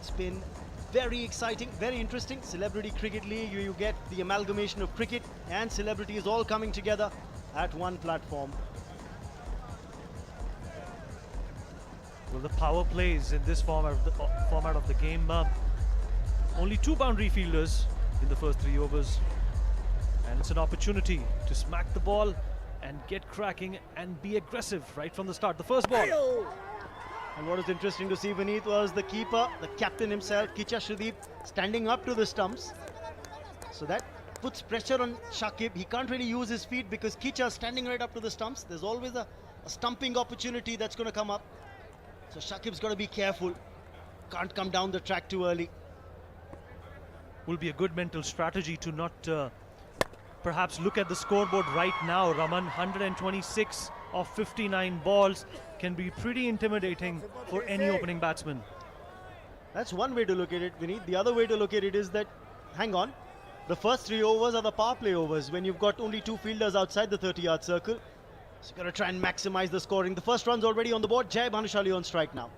It's been very exciting, very interesting. Celebrity Cricket League, you get the amalgamation of cricket and celebrities all coming together at one platform. Well, the power plays in this format of the game. Only 2 boundary fielders in the first 3 overs. And it's an opportunity to smack the ball and get cracking and be aggressive right from the start. The first ball. And what is interesting to see, Vineet, was the keeper, the captain himself, Sudeep, standing up to the stumps. So that puts pressure on Saqib. He can't really use his feet because Kicha is standing right up to the stumps. There's always a stumping opportunity that's going to come up. So Saqib's got to be careful. Can't come down the track too early. Will be a good mental strategy to not perhaps look at the scoreboard right now. Raman, 126 of 59 balls can be pretty intimidating for any opening batsman. That's one way to look at it, Vineet. The other way to look at it is that, hang on, the first 3 overs are the power play overs when you've got only 2 fielders outside the 30-yard circle. So you've got to try and maximize the scoring. The first run's already on the board. Jai Bhanushali on strike now.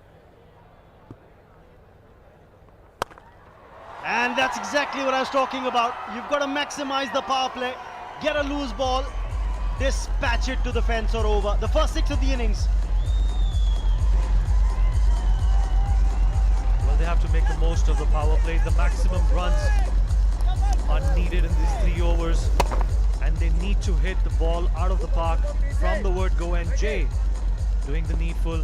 And that's exactly what I was talking about. You've got to maximize the power play, get a loose ball, dispatch it to the fence or over. The first 6 of the innings. Well, they have to make the most of the power plays. The maximum runs are needed in these 3 overs. And they need to hit the ball out of the park from the word go. And Jay doing the needful,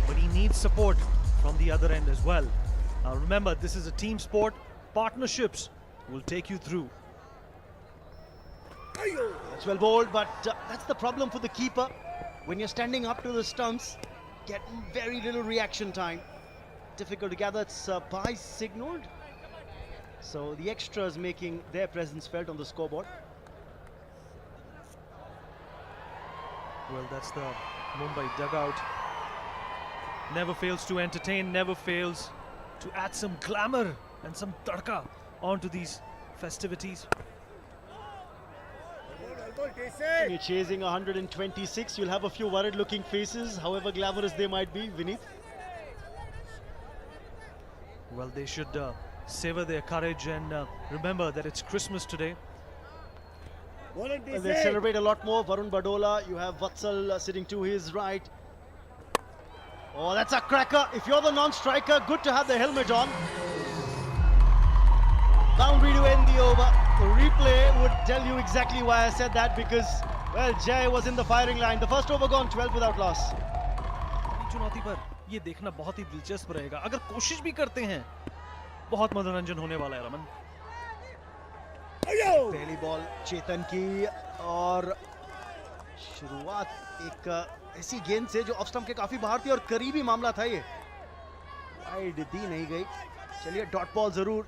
but he needs support from the other end as well. Now remember, this is a team sport. Partnerships will take you through. That's well bowled, but that's the problem for the keeper. When you're standing up to the stumps, get very little reaction time. Difficult to gather. It's bye signaled. So the extras making their presence felt on the scoreboard. Well, that's the Mumbai dugout. Never fails to entertain, never fails to add some glamour and some tadka onto these festivities. When you're chasing 126, you'll have a few worried looking faces, however glamorous they might be, Vineet. Well, they should savor their courage and remember that it's Christmas today. Well, they celebrate a lot more. Varun Badola, you have Vatsal sitting to his right. Oh, that's a cracker. If you're the non-striker, good to have the helmet on. Boundary to end the over. The replay would tell you exactly why I said that, because, well, Jai was in the firing line. The first over gone, 12 without loss. चुनौती पर ये देखना बहुत ही दिलचस्प रहेगा. अगर कोशिश भी करते हैं, बहुत मनोरंजन होने वाला है रमन. पहली बॉल चेतन की और शुरुआत एक ऐसी गेंद से जो ऑफ स्टंप के काफी बाहर थी और करीबी मामला था ये. वाइड दी नहीं गई. चलिए डॉट बॉल जरूर.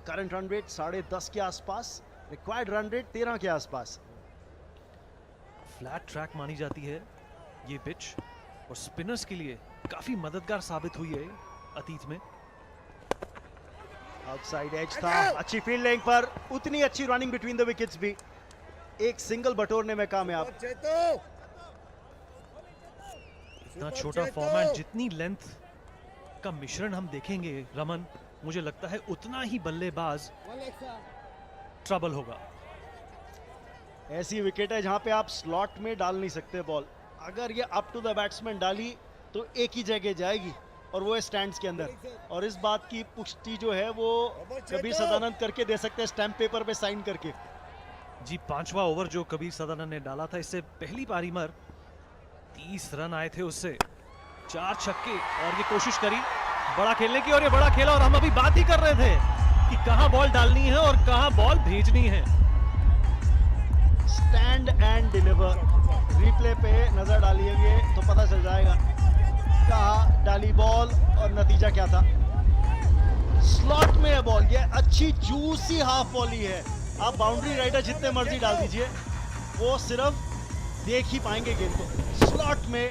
करंट रन रेट 10.5 के आसपास. रिक्वायर्ड रन रेट 13 के आसपास. फ्लैट ट्रैक मानी जाती है ये पिच और स्पिनर्स के लिए काफी मददगार साबित हुई है अतीत में. आउटसाइड एज था. अच्छी फील्डिंग पर उतनी अच्छी रनिंग बिटवीन द विकेट्स भी. एक सिंगल बटोरने में कामयाब. इतना छोटा फॉर्मेट, जितनी लेंथ का मिश्रण हम देखेंगे रमन, मुझे लगता है उतना ही बल्लेबाज ट्रबल होगा. ऐसी विकेट है जहां पे आप स्लॉट में डाल नहीं सकते बॉल. अगर ये अप टू द बैट्समैन डाली तो एक ही जगह जाएगी और वो है स्टैंड्स के अंदर. और इस बात की पुष्टि जो है वो कबीर सदानंद करके दे सकते हैं, स्टैम्प पेपर पे साइन करके. जी, 5वां ओवर जो कबीर सदानंद ने डाला था, इससे पहली पारी में 30 रन आए थे उससे. 4 छक्के और ये कोशिश करी बड़ा खेलने की और ये बड़ा खेला. और हम अभी बात ही कर रहे थे कि कहां बॉल डालनी है और कहां बॉल भेजनी है. Stand and deliver. रिप्ले पे नजर डालिएंगे तो पता चल जाएगा कहां डाली बॉल और नतीजा क्या था. स्लॉट में है बॉल. ये अच्छी जूसी हाफ बॉली है. आप बाउंड्री राइडर जितने मर्जी डाल दीजिए, वो सिर्फ देख ही पाएंगे गेंद को. स्लॉट में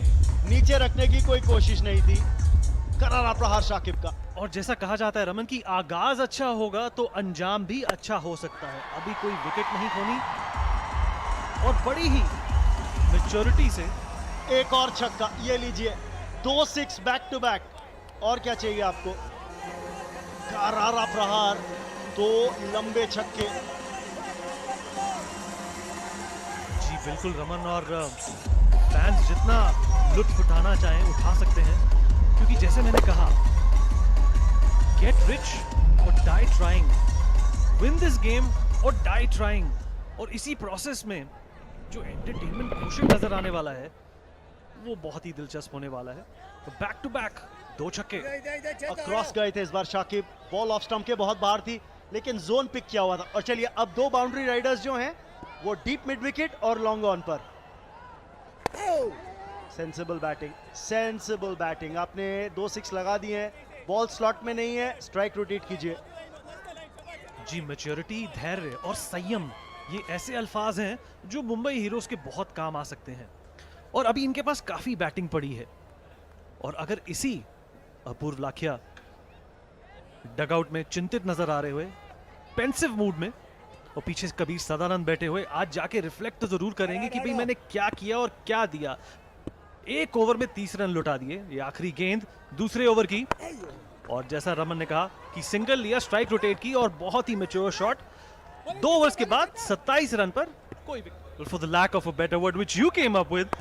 नीचे रखने की कोई कोशिश नहीं थी. करारा प्रहार शाकिब का. और जैसा कहा जाता है रमन की आगाज अच्छा होगा तो अंजाम भी अच्छा हो सकता है. अभी कोई विकेट नहीं खोनी और बड़ी ही मैच्योरिटी से एक और छक्का. ये लीजिए 2 6 बैक टू बैक. और क्या चाहिए आपको. करारा प्रहार, 2 लंबे छक्के। जी बिल्कुल रमन, और फैंस जितना लुत्फ उठाना चाहें उठा सकते हैं, क्योंकि जैसे मैंने कहा, get rich or die trying, win this game or die trying, और इसी प्रोसेस में जो एंटरटेनमेंट क्वोशेंट नजर आने वाला है वो बहुत ही दिलचस्प होने वाला है। तो बैक टू बैक 2 छक्के क्रॉस गए थे इस बार शाकिब, बॉल ऑफ स्टंप के बहुत बाहर थी, लेकिन जोन पिक किया हुआ था। और चलिए अब 2 बाउंड्री राइडर्स जो हैं वो डीप मिड विकेट और लॉन्ग ऑन पर। Sensible batting, sensible batting. आपने 2 6 लगा दिए हैं, बॉल स्लॉट में नहीं है, स्ट्राइक रोटेट कीजिए। जी मैच्योरिटी, धैर्य और संयम, ये ऐसे अल्फाज हैं जो मुंबई हीरोज के बहुत काम आ सकते हैं। और अभी इनके पास काफी बैटिंग पड़ी है, और अगर इसी अपूर्व लाखिया डगआउट में चिंतित नजर आ रहे हुए, पेंसिव मूड में, और पीछे कबीर सदानंद बैठे हुए, आज जाके रिफ्लेक्ट तो जरूर करेंगे कि भाई मैंने क्या किया और क्या दिया। 1 ओवर में 30 रन लुटा दिए, ये आखिरी गेंद दूसरे ओवर की, और जैसा रमन ने कहा कि सिंगल लिया, स्ट्राइक रोटेट की, और बहुत ही मैच्योर शॉट। 2 ओवर्स के बाद 27 रन पर कोई wicket. For the lack of a better word which you came up with,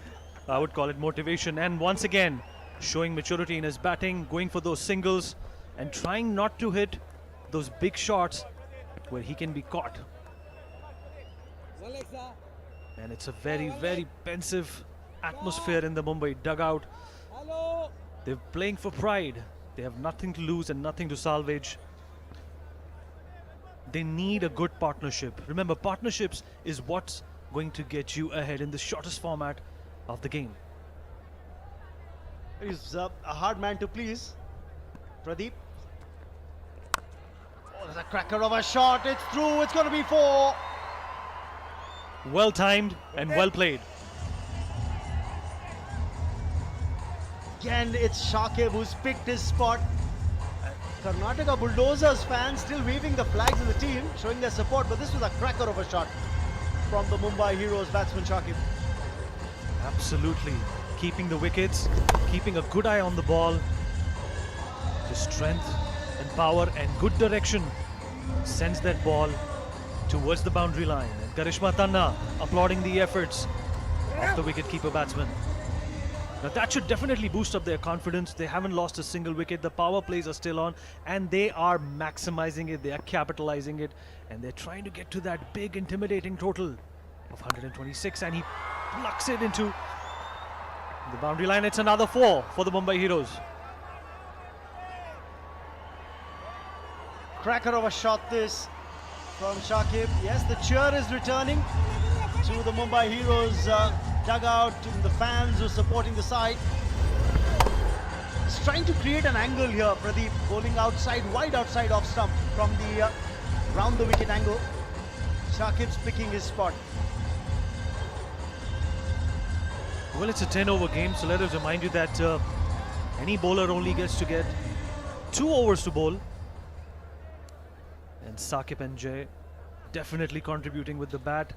I would call it motivation, and once again showing maturity in his batting, going for those singles and trying not to hit those big shots where he can be caught. And it's a very, very pensive atmosphere in the Mumbai dugout. They're playing for pride. They have nothing to lose and nothing to salvage. They need a good partnership. Remember, partnerships is what's going to get you ahead in the shortest format of the game. He's a hard man to please. Pradeep. Oh, there's a cracker of a shot. It's through. It's going to be 4. Well timed and well played. Again, it's Saqib who's picked his spot. Karnataka Bulldozers fans still waving the flags of the team, showing their support, but this was a cracker of a shot from the Mumbai Heroes batsman Saqib. Absolutely. Keeping the wickets, keeping a good eye on the ball. Just strength and power and good direction sends that ball towards the boundary line. And Karishma Tanna applauding the efforts of the wicket-keeper batsman. Now that should definitely boost up their confidence. They haven't lost a single wicket. The power plays are still on, and they are maximizing it. They are capitalizing it, and they're trying to get to that big, intimidating total of 126, and he plucks it into the boundary line. It's another 4 for the Mumbai Heroes. Cracker of a shot this from Saqib. Yes, the cheer is returning to the Mumbai Heroes dugout, to the fans who are supporting the side. He's trying to create an angle here, Pradeep, bowling outside, wide outside off stump from the round the wicket angle. Saqib's picking his spot. Well, it's a 10-over game, so let us remind you that any bowler only gets to get 2 overs to bowl. And Saqib and Jay definitely contributing with the bat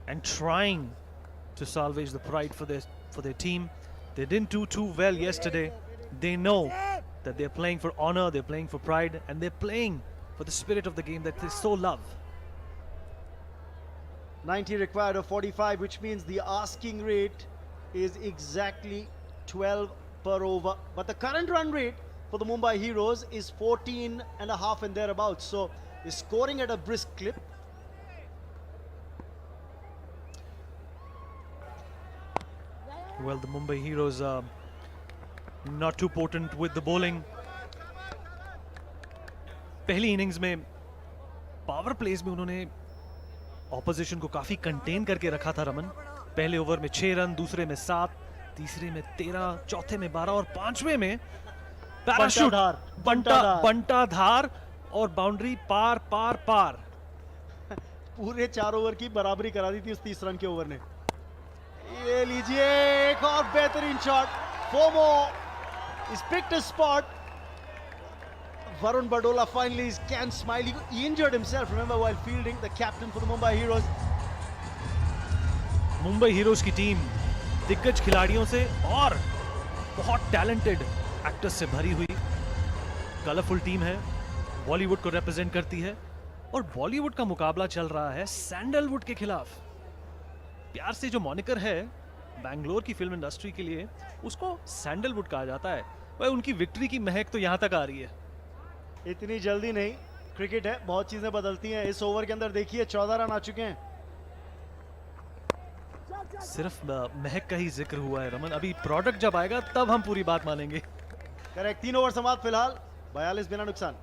and trying to salvage the pride for their team. They didn't do too well yesterday. They know that they're playing for honor, they're playing for pride, and they're playing for the spirit of the game that they so love. 90 required of 45, which means the asking rate is exactly 12 per over. But the current run rate for the Mumbai Heroes is 14 and a half and thereabouts. So he's scoring at a brisk clip. Well, the Mumbai Heroes are not too potent with the bowling. पहली innings में power place में उन्होंने opposition को काफी contain करके रखा था रमन। पहले ओवर में 6 रन, दूसरे में 7, तीसरे में 13, चौथे में 12 और पांचवें में पैराशूट, बंटा धार और बाउंड्री पार पार पार। पूरे 4 ओवर की बराबरी करा दी थी उस 30 रन के ओवर ने। ये लीजिए एक और बेहतरीन shot, 4 more. He's picked his spot. Varun Badola finally can smile. He injured himself, remember, while fielding, the captain for the Mumbai Heroes. Mumbai heroes की टीम दिग्गज खिलाड़ियों से और बहुत टैलेंटेड एक्टर्स से भरी हुई कलरफुल टीम है। बॉलीवुड को रिप्रेजेंट करती है और बॉलीवुड का मुकाबला चल रहा है सैंडलवुड के खिलाफ। प्यार से जो मॉनिकर है बैंगलोर की फिल्म इंडस्ट्री के लिए, उसको सैंडलवुड कहा जाता है। वह उनकी विक्ट्री की महक तो यहाँ तक आ रही है। इतनी जल्दी नहीं, क्रिकेट है, बहुत चीजें बदलती हैं। इस ओवर के अंदर देखिए 14 रन आ चुके हैं। सिर्फ महक का ही जिक्र हुआ है रमन, अभी प्रोडक्ट जब आएगा तब हम पूरी बात मानेंगे। करेक्ट, 3 ओवर समाप्त फिलहाल, 42 बिना नुकसान।